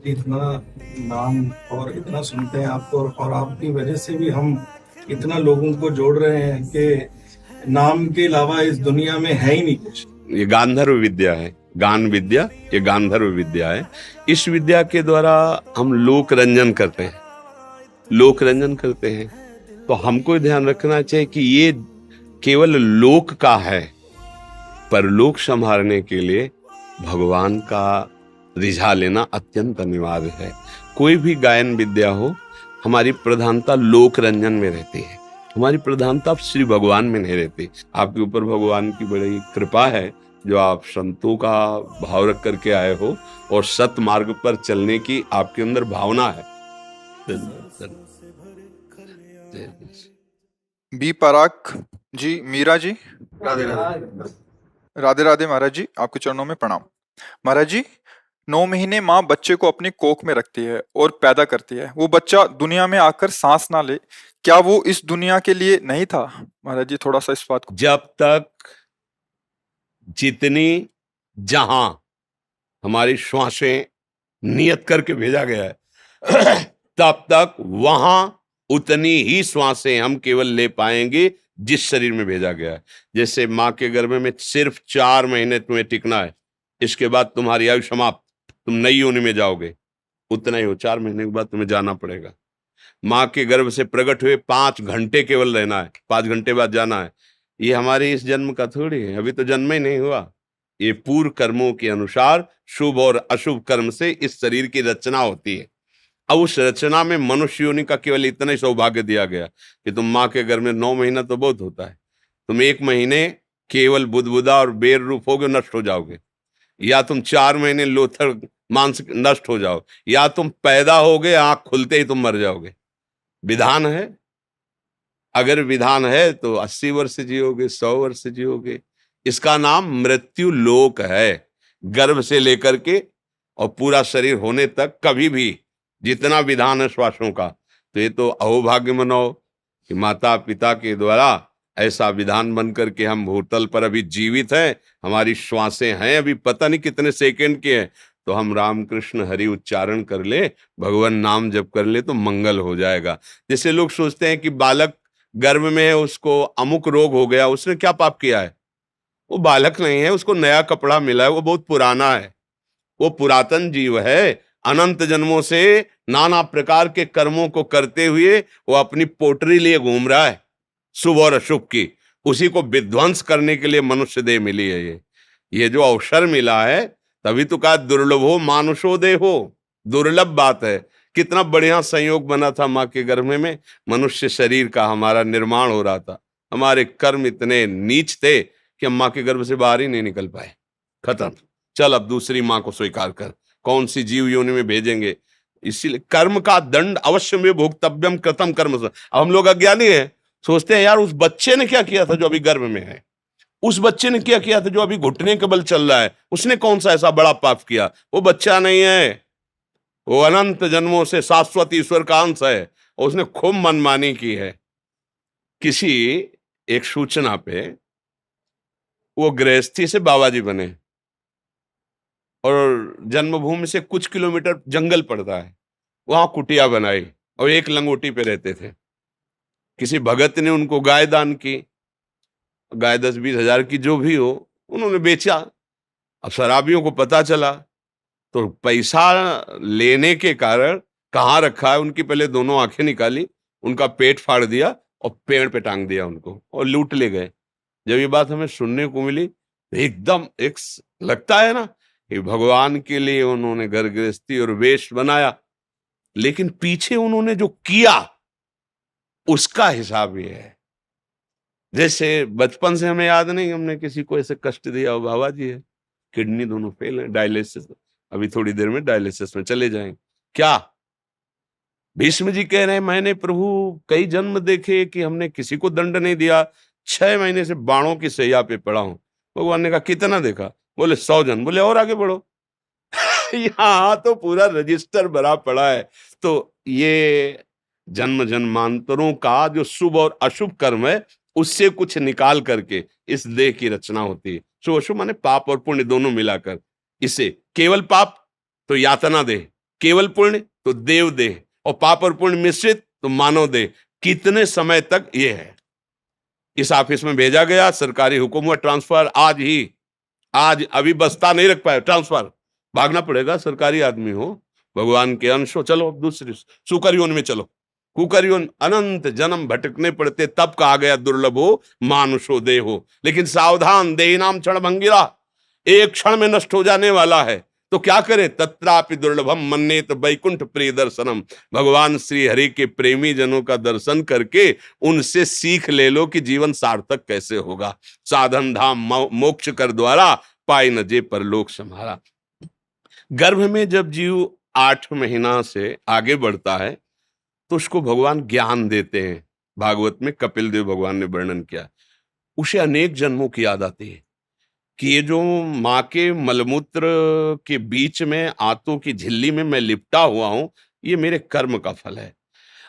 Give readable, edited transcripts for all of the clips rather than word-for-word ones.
इतना नाम और इतना सुनते हैं आपको, और आपकी वजह से भी हम इतना लोगों को जोड़ रहे हैं कि नाम के अलावा इस दुनिया में है ही नहीं कुछ। ये गांधर्व विद्या है, गान विद्या, ये गांधर्व विद्या है। इस विद्या के द्वारा हम लोक रंजन करते हैं, लोक रंजन करते हैं। तो हमको ध्यान रखना चाहिए कि ये केवल लोक का है, पर लोक संभालने के लिए भगवान का रिझा लेना अत्यंत अनिवार्य है। कोई भी गायन विद्या हो, हमारी प्रधानता लोक रंजन में रहती है, हमारी प्रधानता श्री भगवान में नहीं रहती। आपके ऊपर भगवान की बड़ी कृपा है जो आप संतों का भाव रख करके आए हो और सत मार्ग पर चलने की आपके अंदर भावना है। बी पराग जी, मीरा जी, राधे राधे। राधे राधे महाराज जी, आपके चरणों में प्रणाम। महाराज जी, 9 महीने माँ बच्चे को अपनी कोख में रखती है और पैदा करती है। वो बच्चा दुनिया में आकर सांस ना ले, क्या वो इस दुनिया के लिए नहीं था? महाराज जी, थोड़ा सा इस बात को। जब तक जितनी जहां हमारी श्वासें नियत करके भेजा गया है तब तक वहां उतनी ही श्वासें हम केवल ले पाएंगे जिस शरीर में भेजा गया है। जैसे माँ के गर्भ में सिर्फ 4 महीने तुम्हें टिकना है, इसके बाद तुम्हारी आयु समाप्त, तुम नई योनि में जाओगे। उतना ही हो, 4 महीने के बाद तुम्हें जाना पड़ेगा। माँ के गर्भ से प्रकट हुए 5 घंटे केवल रहना है, 5 घंटे बाद जाना है। ये हमारे इस जन्म का थोड़ी है, अभी तो जन्म ही नहीं हुआ। ये पूर्व कर्मों के अनुसार शुभ और अशुभ कर्म से इस शरीर की रचना होती है। अब उस रचना में मनुष्य योनि का केवल इतना ही सौभाग्य दिया गया कि तुम माँ के गर्भ में 9 महीना तो बहुत होता है, तुम 1 महीने केवल बुदबुदा और बेर रूप होगे, नष्ट हो जाओगे, या तुम 4 महीने लोथड़ मांस नष्ट हो जाओ, या तुम पैदा होगे आंख खुलते ही तुम मर जाओगे। विधान है, अगर विधान है तो 80 वर्ष जियोगे, 100 वर्ष जियोगे। इसका नाम मृत्यु लोक है। गर्भ से लेकर के और पूरा शरीर होने तक कभी भी जितना विधान है श्वासों का, तो ये तो अहोभाग्य मनाओ कि माता पिता के द्वारा ऐसा विधान बन करके हम भूतल पर अभी जीवित हैं। हमारी श्वासें हैं अभी पता नहीं कितने सेकंड के हैं, तो हम राम कृष्ण हरि उच्चारण कर ले, भगवान नाम जप कर ले तो मंगल हो जाएगा। जैसे लोग सोचते हैं कि बालक गर्भ में है, उसको अमुक रोग हो गया, उसने क्या पाप किया है? वो बालक नहीं है, उसको नया कपड़ा मिला है, वो बहुत पुराना है, वो पुरातन जीव है। अनंत जन्मों से नाना प्रकार के कर्मों को करते हुए वो अपनी पोटरी लिए घूम रहा है, शुभ और अशुभ की। उसी को विध्वंस करने के लिए मनुष्य देह मिली है। ये जो अवसर मिला है, तभी तो कहा दुर्लभो मानुषो देहो, दुर्लभ बात है। कितना बढ़िया संयोग बना था माँ के गर्भ में, मनुष्य शरीर का हमारा निर्माण हो रहा था। हमारे कर्म इतने नीच थे कि हम माँ के गर्भ से बाहर ही नहीं निकल पाए। खत्म, चल अब दूसरी माँ को स्वीकार कर, कौन सी जीव योनि में भेजेंगे। इसीलिए कर्म का दंड अवश्य में भोक्तव्यम कृतम कर्म। अब हम लोग अज्ञानी हैं, सोचते हैं यार उस बच्चे ने क्या किया था जो अभी गर्भ में है, उस बच्चे ने क्या किया था जो अभी घुटने के बल चल रहा है, उसने कौन सा ऐसा बड़ा पाप किया। वो बच्चा नहीं है, वो अनंत जन्मों से शाश्वत ईश्वर का अंश है, और उसने खूब मनमानी की है। किसी एक सूचना पे वो गृहस्थी से बाबा जी बने, और जन्मभूमि से कुछ किलोमीटर जंगल पड़ता है, वहां कुटिया बनाई और एक लंगोटी पे रहते थे। किसी भगत ने उनको गाय दान की, गाय 10-20 हजार की जो भी हो, उन्होंने बेचा। अब शराबियों को पता चला तो पैसा लेने के कारण कहाँ रखा है, उनकी पहले दोनों आंखें निकाली, उनका पेट फाड़ दिया और पेड़ पे टांग दिया उनको, और लूट ले गए। जब ये बात हमें सुनने को मिली तो एकदम लगता है ना कि भगवान के लिए उन्होंने घर गृहस्थी और वेश बनाया, लेकिन पीछे उन्होंने जो किया उसका हिसाब ये है। जैसे बचपन से हमें याद नहीं हमने किसी को ऐसे कष्ट दिया हो। बाबा जी है, किडनी दोनों फेल है, डायलिसिस, अभी थोड़ी देर में डायलिसिस में चले जाएंगे। क्या भीष्म जी कह रहे हैं, मैंने प्रभु कई जन्म देखे कि हमने किसी को दंड नहीं दिया, 6 महीने से बाणों की सैया पे पड़ा हूं। भगवान ने कहा कितना देखा? बोले 100 जन। बोले और आगे बढ़ो। यहाँ तो पूरा रजिस्टर भरा पड़ा है। तो ये जन्म जन्मांतरों का जो शुभ और अशुभ कर्म है, उससे कुछ निकाल करके इस देह की रचना होती है। शुभ अशुभ माने पाप और पुण्य दोनों मिलाकर। इसे केवल पाप तो यातना देह, केवल पुण्य तो देव देह, और पाप और पुण्य मिश्रित तो मानव देह। कितने समय तक ये है। इस ऑफिस में भेजा गया, सरकारी हुक्म हुआ ट्रांसफर, आज अभी बस्ता नहीं रख पाए, ट्रांसफर, भागना पड़ेगा, सरकारी आदमी हो, भगवान के अंश हो, चलो दूसरी सुकर योनि में चलो। कुकर योनि, अनंत जन्म भटकने पड़ते, तब कहा गया दुर्लभो मानुषो देहो। लेकिन सावधान, देही नाम क्षण भंगिरा, एक क्षण में नष्ट हो जाने वाला है। तो क्या करे, तत्रापि दुर्लभम मन्येत वैकुंठ प्रिय दर्शनम। भगवान श्री हरि के प्रेमी जनों का दर्शन करके उनसे सीख ले लो कि जीवन सार्थक कैसे होगा। साधन धाम मोक्ष कर द्वारा, पाई न जे परलोक सम्हारा। गर्भ में जब जीव 8 महीना से आगे बढ़ता है तो उसको भगवान ज्ञान देते हैं। भागवत में कपिल देव भगवान ने वर्णन किया, उसे अनेक जन्मों की याद आती है कि ये जो माँ के मलमूत्र के बीच में आंतों की झिल्ली में मैं लिपटा हुआ हूं, ये मेरे कर्म का फल है।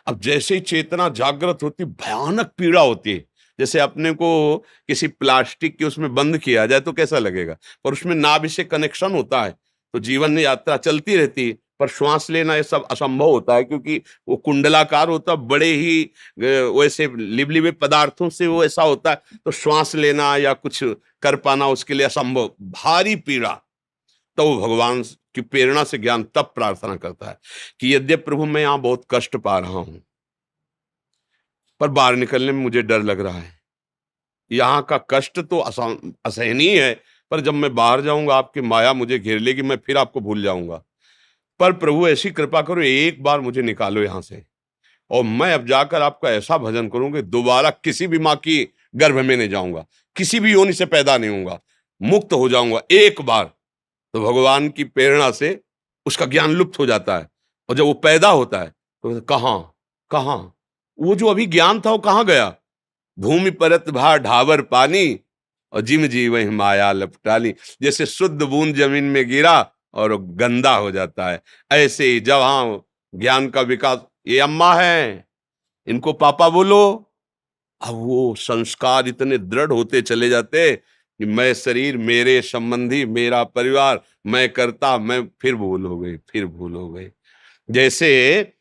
अब जैसे ही चेतना जागृत होती, भयानक पीड़ा होती है। जैसे अपने को किसी प्लास्टिक के उसमें बंद किया जाए तो कैसा लगेगा, पर उसमें नाभि से कनेक्शन होता है तो जीवन यात्रा चलती रहती है। पर श्वास लेना ये सब असंभव होता है, क्योंकि वो कुंडलाकार होता, बड़े ही वैसे लिबलिबे पदार्थों से वो ऐसा होता है, तो श्वास लेना या कुछ कर पाना उसके लिए असंभव, भारी पीड़ा। तो वो भगवान की प्रेरणा से ज्ञान तब प्रार्थना करता है कि यद्यपि प्रभु मैं यहां बहुत कष्ट पा रहा हूं, पर बाहर निकलने में मुझे डर लग रहा है। यहाँ का कष्ट तो असहनीय है, पर जब मैं बाहर जाऊंगा आपकी माया मुझे घेर लेगी, मैं फिर आपको भूल जाऊंगा। पर प्रभु ऐसी कृपा करो, एक बार मुझे निकालो यहां से, और मैं अब जाकर आपका ऐसा भजन करूंगा, दोबारा किसी भी माँ की गर्भ में नहीं जाऊंगा, किसी भी योनि से पैदा नहीं होऊंगा, मुक्त हो जाऊंगा एक बार। तो भगवान की प्रेरणा से उसका ज्ञान लुप्त हो जाता है, और जब वो पैदा होता है तो कहां वो जो अभी ज्ञान था वो कहां गया। भूमि परत भा ढावर पानी, और जिम जी वही माया लपटाली। जैसे शुद्ध बूंद जमीन में गिरा और गंदा हो जाता है, ऐसे ही जहां ज्ञान का विकास, ये अम्मा है इनको पापा बोलो, अब वो संस्कार इतने दृढ़ होते चले जाते कि मैं शरीर, मेरे संबंधी, मेरा परिवार, मैं करता, मैं फिर भूल हो गई। जैसे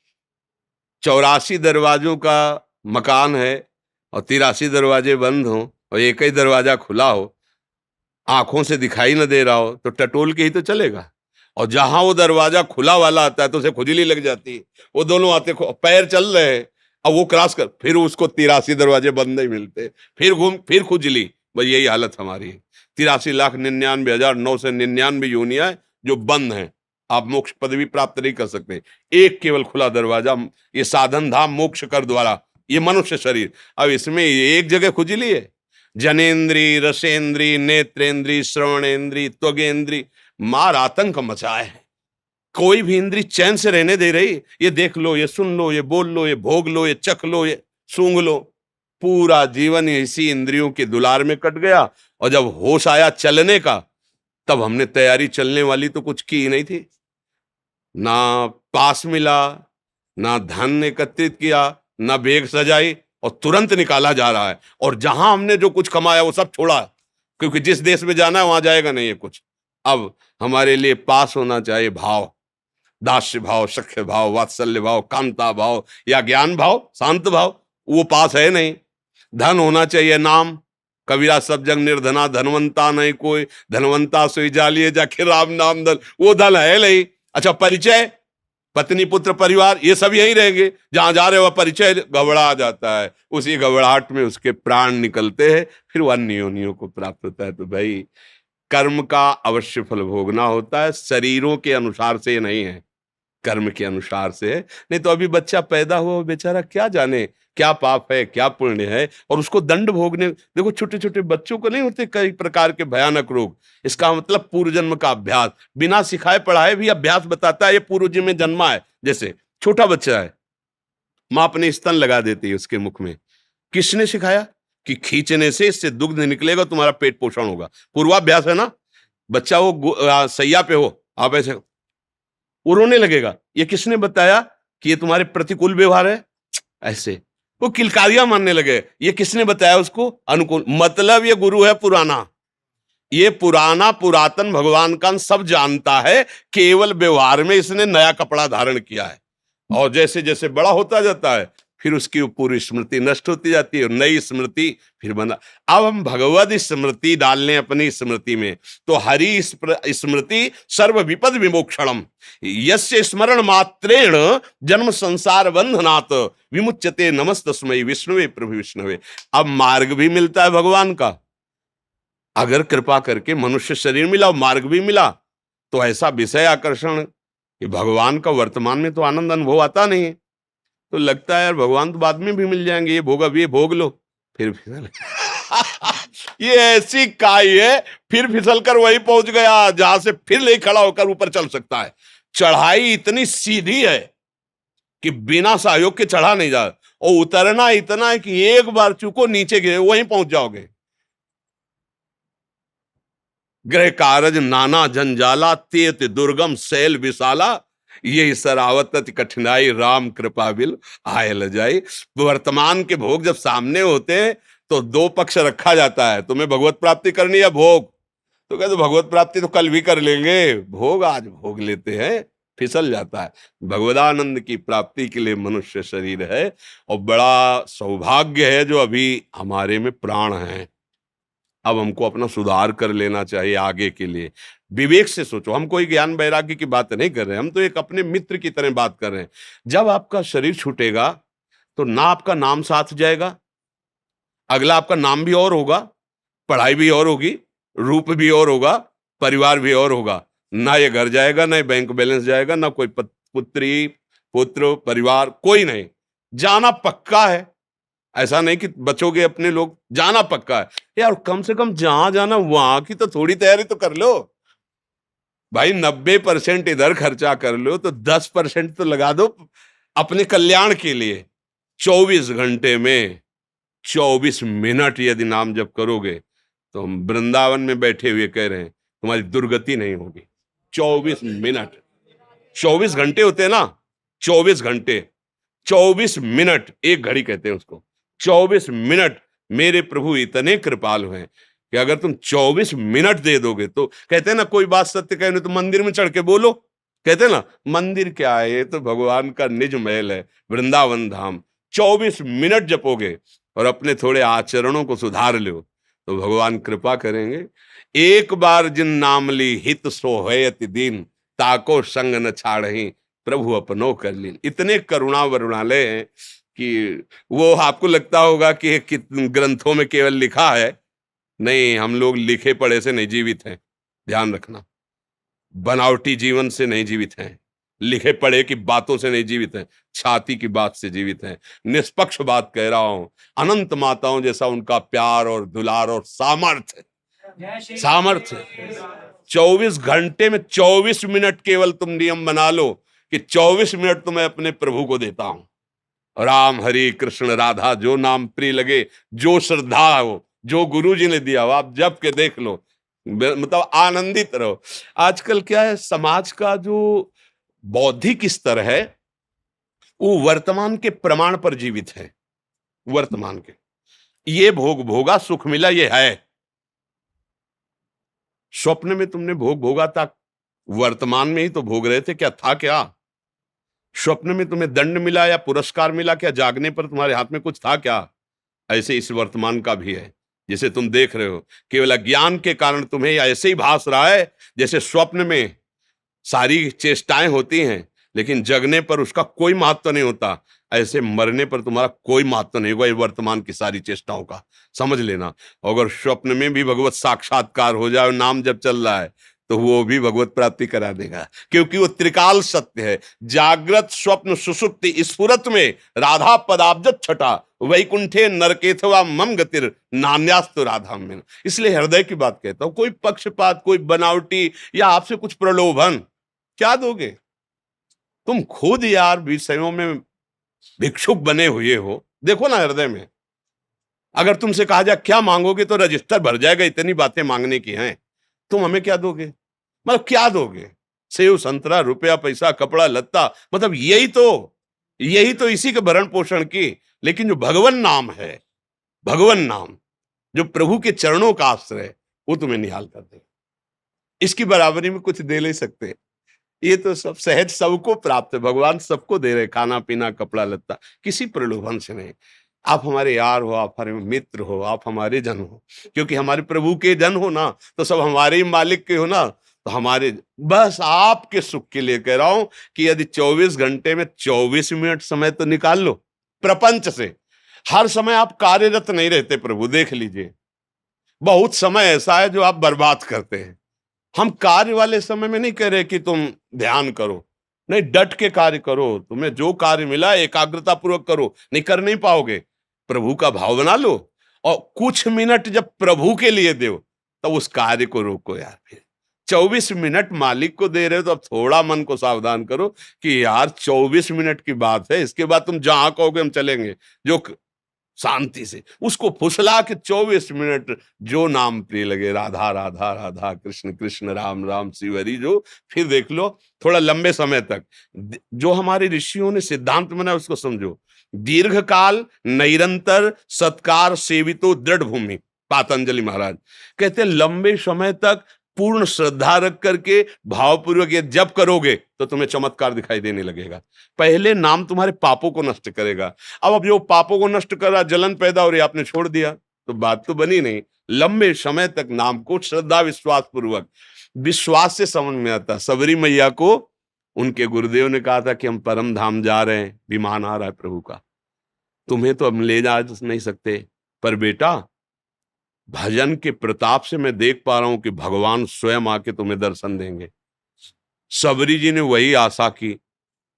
84 दरवाजों का मकान है और 83 दरवाजे बंद हो और एक ही दरवाजा खुला हो, आंखों से दिखाई न दे रहा हो, तो टटोल के ही तो चलेगा। और जहां वो दरवाजा खुला वाला आता है तो उसे खुजली लग जाती है, वो दोनों आते पैर चल रहे हैं, अब वो क्रॉस कर, फिर उसको 83 दरवाजे बंद नहीं मिलते, फिर घूम, फिर खुजली। बस यही हालत हमारी है। 83,99,999 योनियां जो बंद हैं, आप मोक्ष पदवी प्राप्त नहीं कर सकते। एक केवल खुला दरवाजा, ये साधन धाम मोक्ष कर द्वारा, ये मनुष्य शरीर। अब इसमें एक जगह खुजली है, जनेन्द्री, रसेंद्री, नेत्रेंद्री, श्रवणेन्द्री, त्वगेंद्री, मार आतंक मचाए है। कोई भी इंद्री चैन से रहने दे रही, ये देख लो, ये सुन लो, ये बोल लो, ये भोग लो, ये चख लो, ये सूंघ लो। पूरा जीवन इसी इंद्रियों के दुलार में कट गया, और जब होश आया चलने का, तब हमने तैयारी चलने वाली तो कुछ की ही नहीं थी। ना पास मिला, ना धन एकत्रित किया, ना बेग सजाई, और तुरंत निकाला जा रहा है। और जहां हमने जो कुछ कमाया वो सब छोड़ा, क्योंकि जिस देश में जाना है वहां जाएगा नहीं है कुछ। अब हमारे लिए पास होना चाहिए भाव, दास्य भाव, सख्य भाव, वात्सल्य भाव, कांता भाव या ज्ञान भाव, शांत भाव, वो पास है नहीं। धन होना चाहिए नाम, कबीरा सब जग निर्धना, धनवंता नहीं कोई, धनवंता सोई जालिए जाके राम नाम धन, वो धन है नहीं। अच्छा, परिचय, पत्नी पुत्र परिवार, ये सब यही रहेंगे, जहां जा रहे हो परिचय घबरा जाता है, उसी घबराहट में उसके प्राण निकलते हैं, फिर वो अन्य योनियों को प्राप्त होता है। तो भाई कर्म का अवश्य फल भोगना होता है, शरीरों के अनुसार से नहीं है, कर्म के अनुसार से है। नहीं तो अभी बच्चा पैदा हुआ बेचारा क्या जाने क्या पाप है क्या पुण्य है, और उसको दंड भोगने। देखो छोटे छोटे बच्चों को नहीं होते कई प्रकार के भयानक रोग, इसका मतलब पूर्व जन्म का अभ्यास, बिना सिखाए पढ़ाए भी अभ्यास बताता है, ये पूर्व जन्म में जन्मा है। जैसे छोटा बच्चा है, माँ अपने स्तन लगा देती है उसके मुख में, किसने सिखाया कि खींचने से इससे दुग्ध निकलेगा, तुम्हारा पेट पोषण होगा, पूर्वाभ्यास है ना। बच्चा वो सैया पे हो, आप ऐसे वो रोने लगेगा, ये किसने बताया कि ये तुम्हारे प्रतिकूल व्यवहार है, ऐसे वो किलकारियां मानने लगे, ये किसने बताया उसको अनुकूल, मतलब ये गुरु है पुराना, ये पुरातन भगवान का सब जानता है, केवल व्यवहार में इसने नया कपड़ा धारण किया है। और जैसे जैसे बड़ा होता जाता है फिर उसकी पूरी स्मृति नष्ट होती जाती है, नई स्मृति फिर बना। अब हम भगवद स्मृति डाल लें अपनी स्मृति में, तो हरि स्मृति सर्व विपद विमोक्षणम यस्य स्मरण मात्रेण जन्म संसार बंधनात् विमुच्यते नमस्तस्मै विष्णुवे प्रभु विष्णुवे। अब मार्ग भी मिलता है भगवान का, अगर कृपा करके मनुष्य शरीर मिला और मार्ग भी मिला तो ऐसा विषय आकर्षण कि भगवान का वर्तमान में तो आनंद अनुभव आता नहीं है, तो लगता है यार भगवान तो बाद में भी मिल जाएंगे, ये भोग अभी भोग लो फिर फिसल ये ऐसी काई है, फिर फिसल कर वही पहुंच गया जहां से फिर ले खड़ा होकर ऊपर चल सकता है। चढ़ाई इतनी सीधी है कि बिना सहयोग के चढ़ा नहीं जा, और उतरना इतना है कि एक बार चूको नीचे गिरे वहीं पहुंच जाओगे। ग्रह कारज नाना जंजाला तेत दुर्गम शैल विशाला ये सरावत कठिनाई राम कृपा बिल आय ल जाई। वर्तमान के भोग जब सामने होते हैं तो दो पक्ष रखा जाता है, तुम्हें भगवत प्राप्ति करनी है भोग, तो कहते भगवत प्राप्ति तो कल भी कर लेंगे, भोग आज भोग लेते हैं, फिसल जाता है। भगवदानंद की प्राप्ति के लिए मनुष्य शरीर है, और बड़ा सौभाग्य है जो अभी हमारे में प्राण है। अब हमको अपना सुधार कर लेना चाहिए आगे के लिए। विवेक से सोचो, हम कोई ज्ञान वैराग्य की बात नहीं कर रहे हैं, हम तो एक अपने मित्र की तरह बात कर रहे हैं। जब आपका शरीर छूटेगा तो ना आपका नाम साथ जाएगा, अगला आपका नाम भी और होगा, पढ़ाई भी और होगी, रूप भी और होगा, परिवार भी और होगा। ना ये घर जाएगा, ना ये बैंक बैलेंस जाएगा, ना कोई पुत्री पुत्र परिवार कोई नहीं, जाना पक्का है। ऐसा नहीं कि बचोगे अपने लोग, जाना पक्का है यार। कम से कम जहां जाना वहां की तो थोड़ी तैयारी तो कर लो भाई। 90% इधर खर्चा कर लो तो 10% तो लगा दो अपने कल्याण के लिए। 24 घंटे में 24 मिनट यदि नाम जप करोगे तो हम वृंदावन में बैठे हुए कह रहे हैं तुम्हारी दुर्गति नहीं होगी। 24 मिनट, 24 घंटे होते हैं ना, 24 घंटे, 24 मिनट, एक घड़ी कहते हैं उसको। 24 मिनट मेरे प्रभु इतने कृपालु हैं कि अगर तुम 24 मिनट दे दोगे तो, कहते हैं ना कोई बात सत्य कहने तो मंदिर में चढ़ के बोलो, कहते हैं ना मंदिर क्या है, ये तो भगवान का निज महल है, वृंदावन धाम। 24 मिनट जपोगे और अपने थोड़े आचरणों को सुधार लो तो भगवान कृपा करेंगे। एक बार जिन नाम ली हित सोहयति दीन ताको संग न छाड़ही प्रभु अपनो कर लीन। इतने करुणा वरुणालय हैं कि वो आपको लगता होगा कि ग्रंथों में केवल लिखा है, नहीं, हम लोग लिखे पढ़े से नहीं जीवित हैं, ध्यान रखना। बनावटी जीवन से नहीं जीवित हैं, लिखे पढ़े की बातों से नहीं जीवित हैं, छाती की बात से जीवित हैं। निष्पक्ष बात कह रहा हूं, अनंत माताओं जैसा उनका प्यार और दुलार और सामर्थ्य 24 घंटे में 24 मिनट केवल तुम नियम बना लो कि 24 मिनट तो मैं अपने प्रभु को देता हूं। राम हरि कृष्ण राधा जो नाम प्रिय लगे, जो श्रद्धा हो, जो गुरु जी ने दिया हो, आप जप के देख लो, मतलब आनंदित रहो। आजकल क्या है, समाज का जो बौद्धिक स्तर है वो वर्तमान के प्रमाण पर जीवित है। वर्तमान के ये भोग भोगा, सुख मिला, ये है। स्वप्न में तुमने भोग भोगा था, वर्तमान में ही तो भोग रहे थे, क्या था क्या? स्वप्न में तुम्हें दंड मिला या पुरस्कार मिला क्या? जागने पर तुम्हारे हाथ में कुछ था क्या? ऐसे इस वर्तमान का भी है, जिसे तुम देख रहे हो। केवल अज्ञान के कारण तुम्हें ऐसे ही भास रहा है जैसे स्वप्न में सारी चेष्टाएं होती हैं लेकिन जगने पर उसका कोई महत्व नहीं होता, ऐसे मरने पर तुम्हारा कोई महत्व नहीं होगा वर्तमान की सारी चेष्टाओं का, समझ लेना। अगर स्वप्न में भी भगवत साक्षात्कार हो जाए, नाम जब चल रहा है, तो वो भी भगवत प्राप्ति करा देगा, क्योंकि वो त्रिकाल सत्य है। जागृत स्वप्न सुषुप्ति स्फुरत में राधा पदाब्जत छटा वैकुंठे नरकेथवा मम गतिर नान्यास्तु राधा में। इसलिए हृदय की बात कहता हूं, कोई पक्षपात, कोई बनावटी या आपसे कुछ प्रलोभन क्या दोगे? तुम खुद यार विषयों में भिक्षुक बने हुए हो, देखो ना हृदय में। अगर तुमसे कहा जाए क्या मांगोगे तो रजिस्टर भर जाएगा, इतनी बातें मांगने की हैं। तुम हमें क्या दोगे? मतलब क्या दोगे? सेव संतरा, रुपया पैसा, कपड़ा लत्ता, मतलब यही तो इसी के भरण पोषण की। लेकिन जो भगवान नाम है, भगवान नाम जो प्रभु के चरणों का आश्रय, वो तुम्हें निहाल कर देगा। इसकी बराबरी में कुछ दे नहीं सकते। ये तो सब सहज सबको प्राप्त है, भगवान सबको दे रहे, खाना पीना कपड़ा लत्ता, किसी प्रलोभन से नहीं। आप हमारे यार हो, आप हमारे मित्र हो, आप हमारे जन हो, क्योंकि हमारे प्रभु के जन हो ना, तो सब हमारे ही मालिक के हो ना, तो हमारे बस आपके सुख के लिए कह रहा हूं कि यदि 24 घंटे में 24 मिनट समय तो निकाल लो प्रपंच से। हर समय आप कार्यरत नहीं रहते प्रभु, देख लीजिए बहुत समय ऐसा है जो आप बर्बाद करते हैं। हम कार्य वाले समय में नहीं कह रहे कि तुम ध्यान करो, नहीं, डट के कार्य करो, तुम्हें जो कार्य मिला एकाग्रता पूर्वक करो, नहीं कर नहीं पाओगे, प्रभु का भाव बना लो और कुछ मिनट जब प्रभु के लिए दो तब उस कार्य को रोको यार। फिर 24 मिनट मालिक को दे रहे हो तो अब थोड़ा मन को सावधान करो कि यार 24 मिनट की बात है, इसके बाद तुम जहां कहोगे हम चलेंगे, जो शांति से उसको फुसला के 24 मिनट जो नाम प्रिय लगे, राधा राधा राधा, कृष्ण कृष्ण, राम राम, शिव हरि, जो फिर देख लो थोड़ा लंबे समय तक। जो हमारे ऋषियों ने सिद्धांत बनाया उसको समझो, दीर्घ काल निरंतर सत्कार सेवितो दृढ़ भूमि। पातंजलि महाराज कहते लंबे समय तक पूर्ण श्रद्धा रख करके भावपूर्वक ये जब करोगे तो तुम्हें चमत्कार दिखाई देने लगेगा। पहले नाम तुम्हारे पापों को नष्ट करेगा। अब जो पापों को नष्ट कर रहा, जलन पैदा हो रही, आपने छोड़ दिया तो बात तो बनी नहीं। लंबे समय तक नाम को श्रद्धा विश्वास पूर्वक, विश्वास से समझ में आता। सबरी मैया को उनके गुरुदेव ने कहा था कि हम परम धाम जा रहे हैं, विमान आ रहा है प्रभु का, तुम्हें तो हम ले जा नहीं सकते, पर बेटा भजन के प्रताप से मैं देख पा रहा हूं कि भगवान स्वयं आके तुम्हें दर्शन देंगे। सबरी जी ने वही आशा की,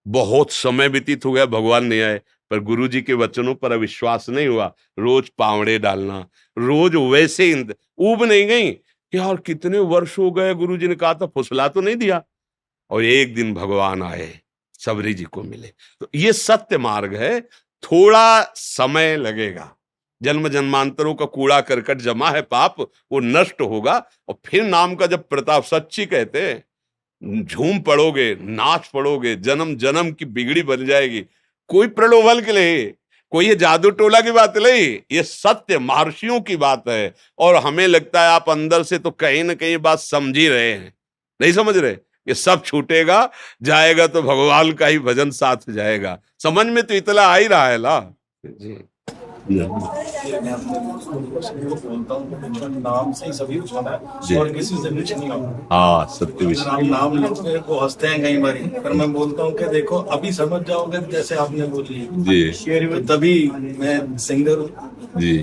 बहुत समय व्यतीत हो गया, भगवान नहीं आए, पर गुरु जी के वचनों पर अविश्वास नहीं हुआ। रोज पावड़े डालना, रोज वैसे ऊब नहीं गई कि यार कितने वर्ष हो गए, गुरु जी ने कहा था, फुसला तो नहीं दिया। और एक दिन भगवान आए, सबरी जी को मिले। तो ये सत्य मार्ग है, थोड़ा समय लगेगा। जन्म जन्मांतरों का कूड़ा करकट जमा है पाप, वो नष्ट होगा और फिर नाम का जब प्रताप, सच्ची कहते हैं, झूम पड़ोगे, नाच पड़ोगे, जन्म जन्म की बिगड़ी बन जाएगी। कोई प्रलोभन के लिए, कोई ये जादू टोला की बात नहीं, ये सत्य महर्षियों की बात है। और हमें लगता है आप अंदर से तो कहीं ना कहीं बात समझ ही रहे हैं, नहीं समझ रहे। ये सब छूटेगा, जाएगा तो भगवान का ही भजन साथ जाएगा। समझ में तो इतना आ ही रहा है ना जी। बोलता हूँ नाम से ही सभी कुछ होना है और किसी से कुछ नहीं होना। हाँ सत्य विषय। हम नाम लेते को हंसते हैं कई बार, पर मैं बोलता हूँ कि देखो अभी समझ जाओगे, जैसे आपने बोली जी, तो तभी मैं सिंगर हूँ जी।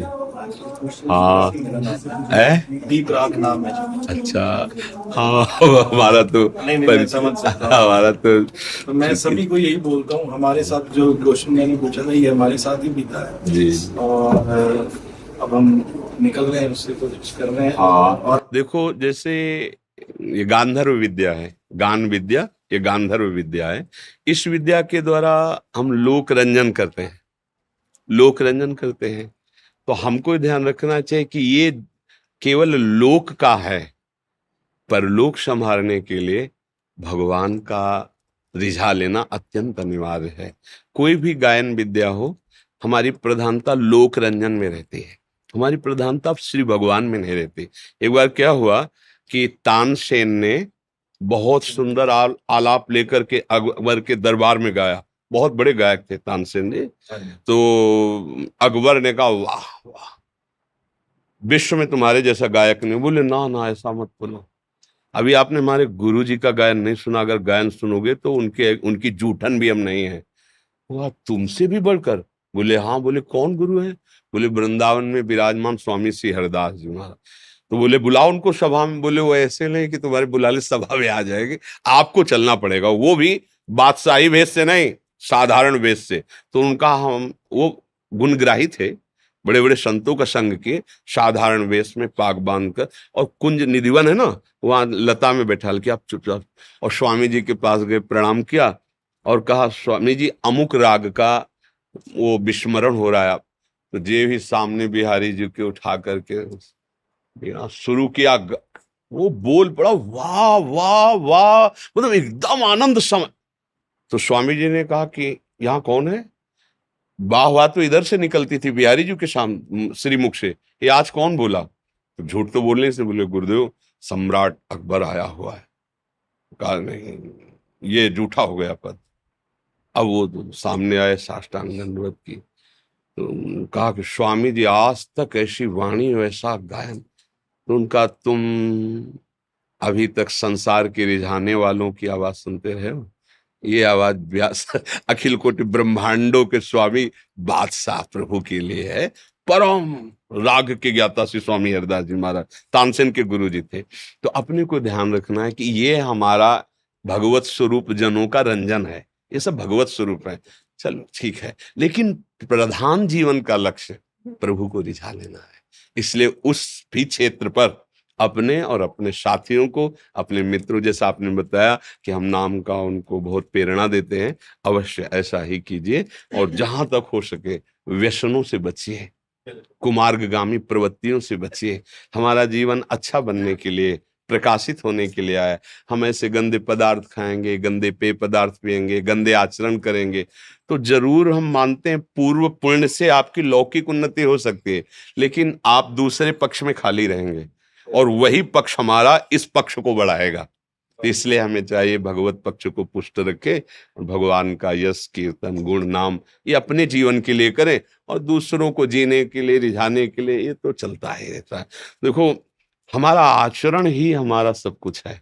हाँ दीप राग नाम है। अच्छा, हाँ हमारा तो नहीं समझ सकता हूँ। हमारा तो मैं सभी को यही बोलता हूँ, हमारे साथ जो क्वेश्चन मैंने पूछा था ये हमारे साथ ही बीता है जी। और अब हम निकल रहे हैं, उससे कोशिश कर रहे हैं। हाँ, और देखो जैसे ये गांधर्व विद्या है, गान विद्या, ये गांधर्व विद्या है। इस विद्या के द्वारा हम लोक रंजन करते हैं, लोक रंजन करते हैं। तो हमको ध्यान रखना चाहिए कि ये केवल लोक का है, पर लोक संभालने के लिए भगवान का रिझा लेना अत्यंत अनिवार्य है। कोई भी गायन विद्या हो, हमारी प्रधानता लोक रंजन में रहती है, हमारी प्रधानता श्री भगवान में नहीं रहती। एक बार क्या हुआ कि तानसेन ने बहुत सुंदर आलाप लेकर के अकबर के दरबार में गाया। बहुत बड़े गायक थे तानसेन जी। तो अकबर ने कहा वाह वाह, विश्व में तुम्हारे जैसा गायक नहीं। बोले ना ना ऐसा मत बोलो, अभी आपने हमारे गुरु जी का गायन नहीं सुना, अगर गायन सुनोगे तो उनकी जूठन भी हम नहीं है। वह तुमसे भी बढ़कर? बोले हाँ। बोले कौन गुरु है? बोले वृंदावन में विराजमान स्वामी श्री हरिदास जी महाराज। तो बोले बुलाओ उनको सभा में। बोले वो ऐसे नहीं कि तुम्हारे बुलाले सभा में आ जाएंगे, आपको चलना पड़ेगा, वो भी बादशाही वेश से नहीं, साधारण वेश से। तो उनका हम वो गुणग्राही थे, बड़े बड़े संतों का संग किए, साधारण वेश में पाग बांध कर, और कुंज निधिवन है ना, वहां लता में बैठा के आप चुपचाप। और स्वामी जी के पास गए, प्रणाम किया और कहा स्वामी जी अमुक राग का वो विस्मरण हो रहा है। तो जे भी सामने बिहारी जी के उठा करके शुरू किया, वो बोल पड़ा वाह वाह वाह, मतलब एकदम आनंद समय। तो स्वामी जी ने कहा कि यहाँ कौन है? वाह वाह तो इधर से निकलती थी बिहारी जी के सामने श्रीमुख से, ये आज कौन बोला? तो झूठ तो बोलने से बोले गुरुदेव सम्राट अकबर आया हुआ है। कहा नहीं, ये झूठा हो गया पद। अब वो तो सामने आए, साष्टांग दंडवत की, तो कहा कि स्वामी जी आज तक ऐसी वाणी वैसा गायन। तो उनका तुम अभी तक संसार के रिझाने वालों की आवाज सुनते रहे हो, ये आवाज व्यास अखिल कोटि ब्रह्मांडों के स्वामी बादशाह प्रभु के लिए है। परम राग के ज्ञाता श्री स्वामी हरिदास जी महाराज तानसेन के गुरु जी थे। तो अपने को ध्यान रखना है कि ये हमारा भगवत स्वरूप जनों का रंजन है, ये सब भगवत स्वरूप है। चलो ठीक है, लेकिन प्रधान जीवन का लक्ष्य प्रभु को रिझा लेना है। इसलिए उस भी क्षेत्र पर अपने और अपने साथियों को, अपने मित्रों, जैसा आपने बताया कि हम नाम का उनको बहुत प्रेरणा देते हैं, अवश्य ऐसा ही कीजिए। और जहां तक हो सके व्यसनों से बचिए, कुमार्गगामी प्रवृत्तियों से बचिए। हमारा जीवन अच्छा बनने के लिए, प्रकाशित होने के लिए आया। हम ऐसे गंदे पदार्थ खाएंगे, गंदे पेय पदार्थ पिएंगे, गंदे आचरण करेंगे, तो जरूर हम मानते हैं पूर्व पुण्य से आपकी लौकिक उन्नति हो सकती है, लेकिन आप दूसरे पक्ष में खाली रहेंगे और वही पक्ष हमारा इस पक्ष को बढ़ाएगा। तो इसलिए हमें चाहिए भगवत पक्ष को पुष्ट रखे और भगवान का यश कीर्तन गुण नाम ये अपने जीवन के लिए करें, और दूसरों को जीने के लिए, रिझाने के लिए ये तो चलता ही रहता है। देखो, हमारा आचरण ही हमारा सब कुछ है।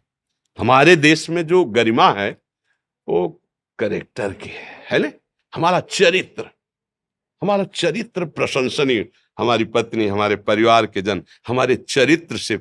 हमारे देश में जो गरिमा है वो करेक्टर की है ना। हमारा चरित्र प्रशंसनीय। हमारी पत्नी, हमारे परिवार के जन हमारे चरित्र से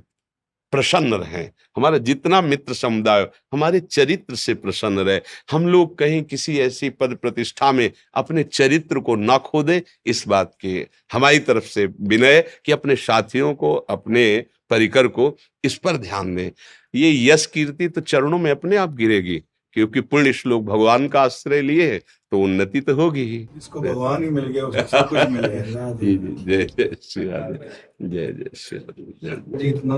प्रसन्न रहें। हमारा जितना मित्र समुदाय हमारे चरित्र से प्रसन्न रहे। हम लोग कहीं किसी ऐसी पद प्रतिष्ठा में अपने चरित्र को ना खो दें, इस बात की हमारी तरफ से विनय कि अपने साथियों को, अपने परिकर को इस पर ध्यान दें। ये यश कीर्ति तो चरणों में अपने आप गिरेगी, क्योंकि पुण्य श्लोक भगवान का आश्रय लिए है तो उन्नति तो होगी ही। इसको भगवान ही मिल गया, उसको सब कुछ मिल गया। जी जी, जय जय श्री राम, जय जय श्री राम, जय। जी, इतना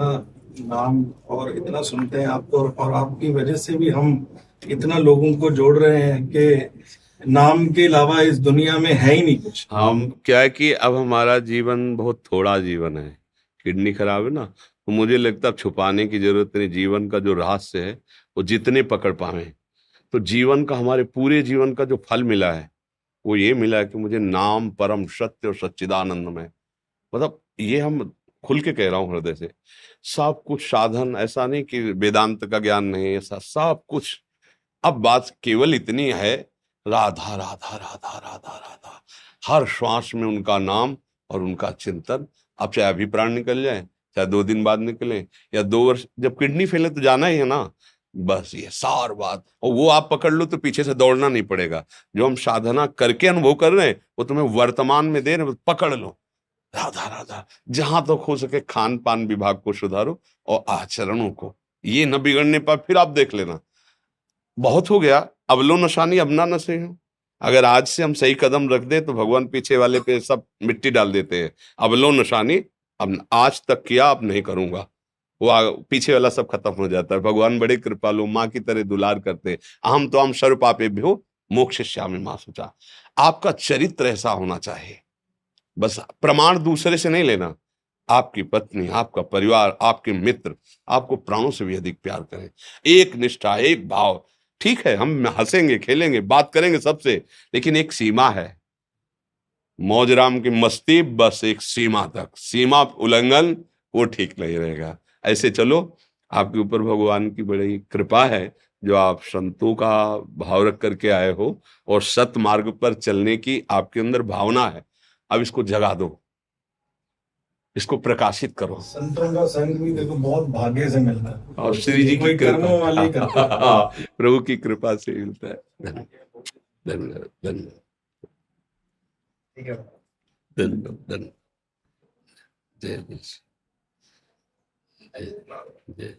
नाम और इतना सुनते हैं आपको, और आपकी वजह से भी हम इतना लोगों को जोड़ रहे हैं कि नाम के अलावा इस दुनिया में है ही नहीं कुछ। हम क्या है कि अब हमारा जीवन बहुत थोड़ा जीवन है, किडनी खराब है ना, तो मुझे लगता है अब छुपाने की जरूरत नहीं। जीवन का जो रहस्य है वो जितने पकड़ पाए, तो जीवन का, हमारे पूरे जीवन का जो फल मिला है वो ये मिला है कि मुझे नाम परम सत्य और सच्चिदानंद में, मतलब ये हम खुल के कह रहा हूँ हृदय से, सब कुछ साधन, ऐसा नहीं कि वेदांत का ज्ञान नहीं, ऐसा सब कुछ। अब बात केवल इतनी है, राधा राधा राधा राधा राधा, हर श्वास में उनका नाम और उनका चिंतन। अब चाहे अभी प्राण निकल जाए, चाहे 2 दिन बाद निकले या 2 वर्ष, जब किडनी फेल है तो जाना ही है ना। बस ये सार बात, और वो आप पकड़ लो तो पीछे से दौड़ना नहीं पड़ेगा। जो हम साधना करके अनुभव कर रहे हैं वो तुम्हें वर्तमान में दे रहे हैं, पकड़ लो। राधा राधा, जहां तक तो हो सके खान पान विभाग को सुधारो और आचरणों को ये न बिगड़ने पर फिर आप देख लेना, बहुत हो गया, अब लो नशानी अब ना नशे हो। अगर आज से हम सही कदम रख दे तो भगवान पीछे वाले पे सब मिट्टी डाल देते हैं। अब लो नशानी, अब आज तक किया अब नहीं करूंगा, वो पीछे वाला सब खत्म हो जाता है। भगवान बड़े कृपालु, माँ की तरह दुलार करते हैं। अहम तो हम सर्व पापे भी हो मोक्ष श्यामी माँ सुचा। आपका चरित्र ऐसा होना चाहिए, बस प्रमाण दूसरे से नहीं लेना। आपकी पत्नी, आपका परिवार, आपके मित्र आपको प्राणों से भी अधिक प्यार करें। एक निष्ठा, एक भाव। ठीक है, हम हंसेंगे, खेलेंगे, बात करेंगे सबसे, लेकिन एक सीमा है। मौज राम की मस्ती बस एक सीमा तक, सीमा उल्लंघन वो ठीक नहीं रहेगा। ऐसे चलो, आपके ऊपर भगवान की बड़ी कृपा है जो आप संतों का भाव रख करके आए हो और सत मार्ग पर चलने की आपके अंदर भावना है। अब इसको जगा दो, इसको प्रकाशित करो। संतों का संग भी देखो बहुत भाग्य से मिलता है, और श्री जी की कोई कर्मों वाले ही करते हैं। कृपा प्रभु की कृपा से मिलता है। धन्यवाद धन्यवाद धन्यवाद ठीक है। धन्यवाद धन्यवाद। जय जय जय जय।